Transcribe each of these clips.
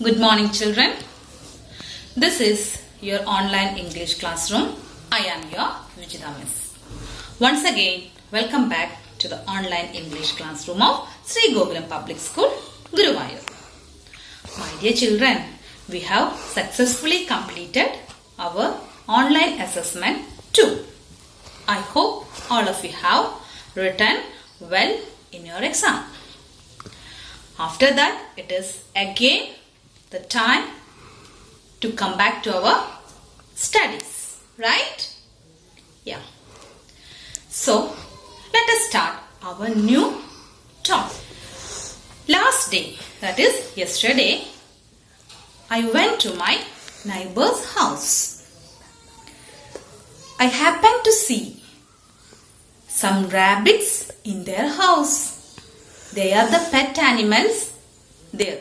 Good morning, children. This is your online English classroom. I am your Vijita Miss. Once again, welcome back to the online English classroom of Sri Gokulam Public School, Guruvayur. My dear children, we have successfully completed our online assessment 2. I hope all of you have written well in your exam. After that, it is again the time to come back to our studies, right? Yeah. So, let us start our new topic. Last day, that is yesterday, I went to my neighbor's house. I happened to see some rabbits in their house. They are the pet animals there.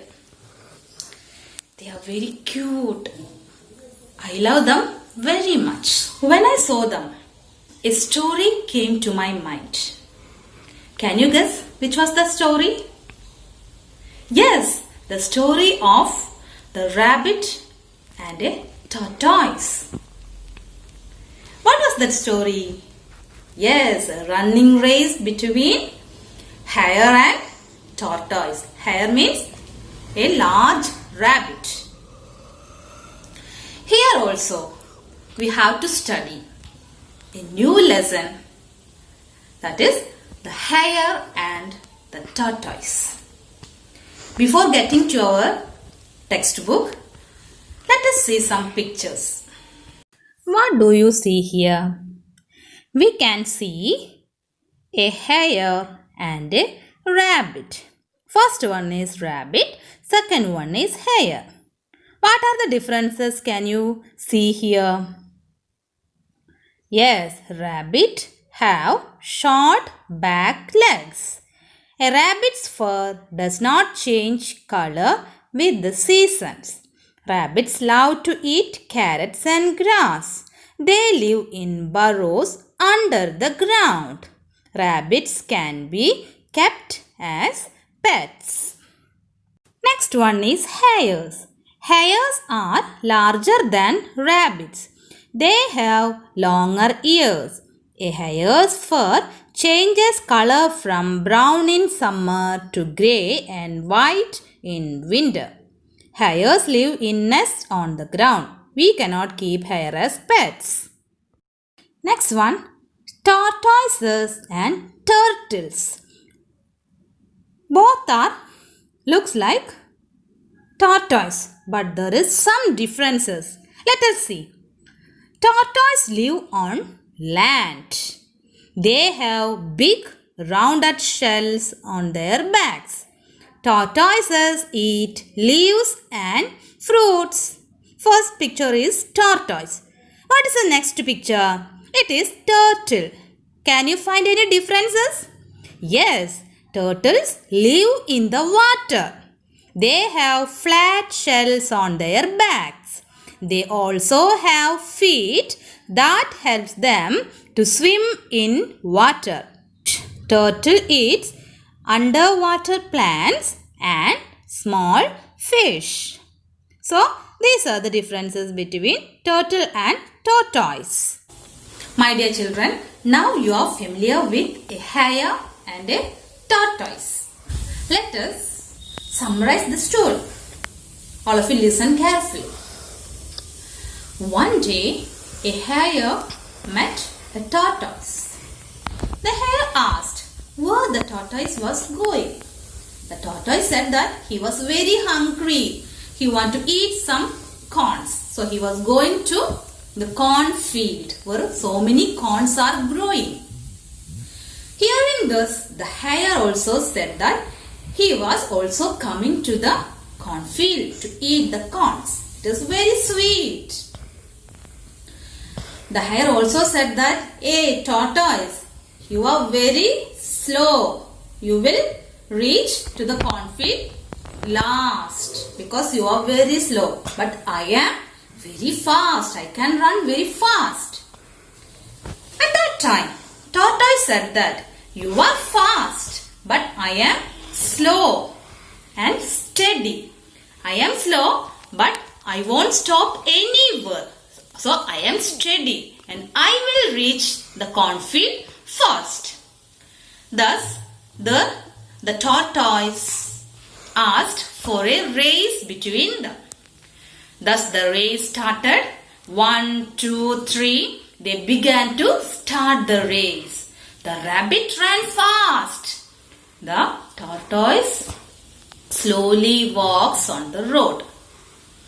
They are very cute. I love them very much. When I saw them, a story came to my mind. Can you guess which was the story? Yes, the story of the rabbit and a tortoise. What was that story? Yes, a running race between hare and tortoise. Hare means a large rabbit. Here also we have to study a new lesson, that is the hare and the tortoise. Before getting to our textbook, let us see some pictures. What do you see here? We can see a hare and a rabbit. First one is rabbit, second one is hare. What are the differences can you see here? Yes, rabbit have short back legs. A rabbit's fur does not change color with the seasons. Rabbits love to eat carrots and grass. They live in burrows under the ground. Rabbits can be kept as pets. Next one is hares. Hares are larger than rabbits. They have longer ears. A hare's fur changes color from brown in summer to grey and white in winter. Hares live in nests on the ground. We cannot keep hare as pets. Next one, tortoises and turtles. Both are looks like tortoise, but there is some differences. Let us see. Tortoise live on land. They have big rounded shells on their backs. Tortoises eat leaves and fruits. First picture is tortoise. What is the next picture? It is turtle. Can you find any differences? Yes, turtles live in the water. They have flat shells on their backs. They also have feet that helps them to swim in water. Turtle eats underwater plants and small fish. So, these are the differences between turtle and tortoise. My dear children, now you are familiar with a hare and a tortoise. Let us summarize the story. All of you listen carefully. One day, a hare met a tortoise. The hare asked where the tortoise was going. The tortoise said that he was very hungry. He wanted to eat some corns. So he was going to the corn field where so many corns are growing. Hearing this, the hare also said that he was also coming to the corn field to eat the corns. It is very sweet. The hare also said that, "Hey tortoise, you are very slow. You will reach to the cornfield last because you are very slow. But I am very fast. I can run very fast." At that time, tortoise said that, "You are fast, but I am slow and steady. I am slow, but I won't stop anywhere. So I am steady and I will reach the cornfield first. Thus, the tortoise asked for a race between them. Thus the race started. 1, 2, 3. They began to start the race. The rabbit ran fast. The tortoise slowly walks on the road.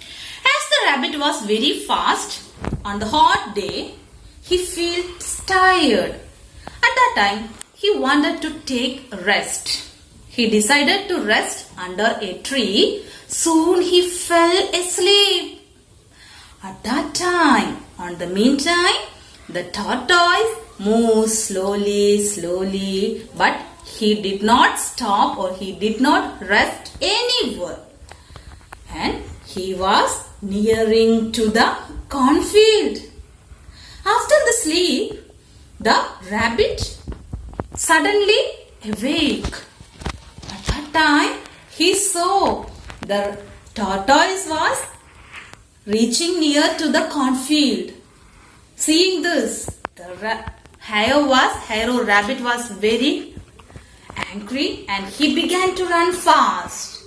As the rabbit was very fast, on the hot day, he felt tired. At that time, he wanted to take rest. He decided to rest under a tree. Soon he fell asleep. At that time, on the meantime, the tortoise moved slowly, but he did not stop or he did not rest anywhere. And he was nearing to the cornfield. After the sleep, the rabbit suddenly awake. At that time, he saw the tortoise was reaching near to the cornfield. Seeing this, the hero rabbit was very angry and he began to run fast.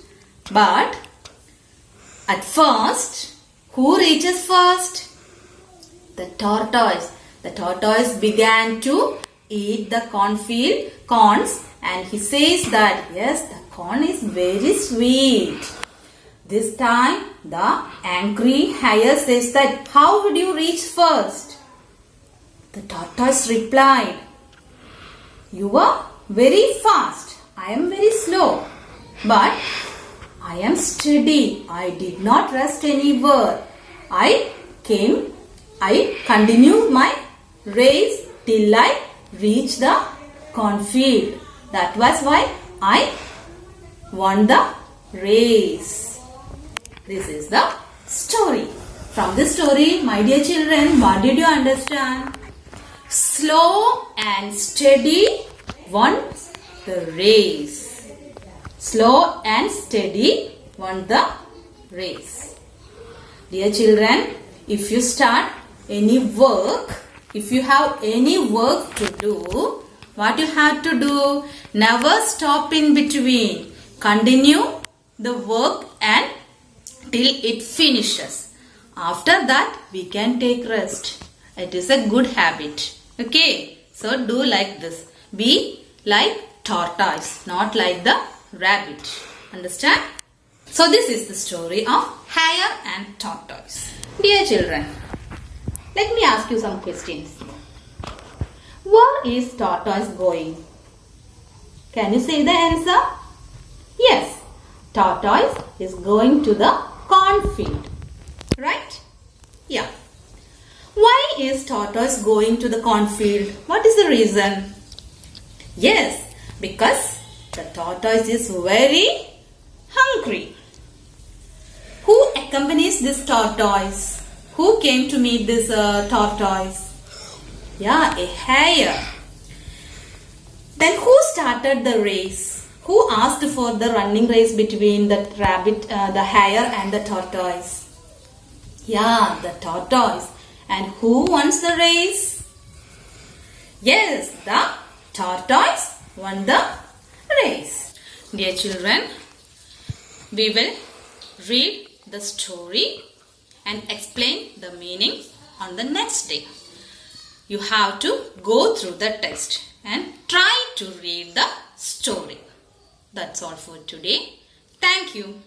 But at first, who reaches first? The tortoise. The tortoise began to eat the corns and he says that yes, the corn is very sweet. This time the angry hare says that how would you reach first? The tortoise replied, you are very fast. I am very slow. But I am steady. I did not rest anywhere. I continued my race till I reached the cornfield. That was why I won the race. This is the story. From this story, my dear children, what did you understand? Slow and steady won the race. Slow and steady won the race. Dear children, if you start any work, if you have any work to do, what you have to do? Never stop in between. Continue the work and till it finishes. After that, we can take rest. It is a good habit. Okay, so do like this. Be like tortoise, not like the rabbit. Understand? So this is the story of hare and tortoise. Dear children, let me ask you some questions. Where is tortoise going? Can you say the answer? Yes, tortoise is going to the cornfield. Right? Yeah. Why is tortoise going to the cornfield? What is the reason? Yes, because the tortoise is very hungry. Who accompanies this tortoise? Who came to meet this tortoise? Yeah, a hare. Then who started the race? Who asked for the running race between the the hare and the tortoise? Yeah, the tortoise. And who wins the race? Yes, the tortoise won the race. Dear children, we will read the story and explain the meaning on the next day. You have to go through the text and try to read the story. That's all for today. Thank you.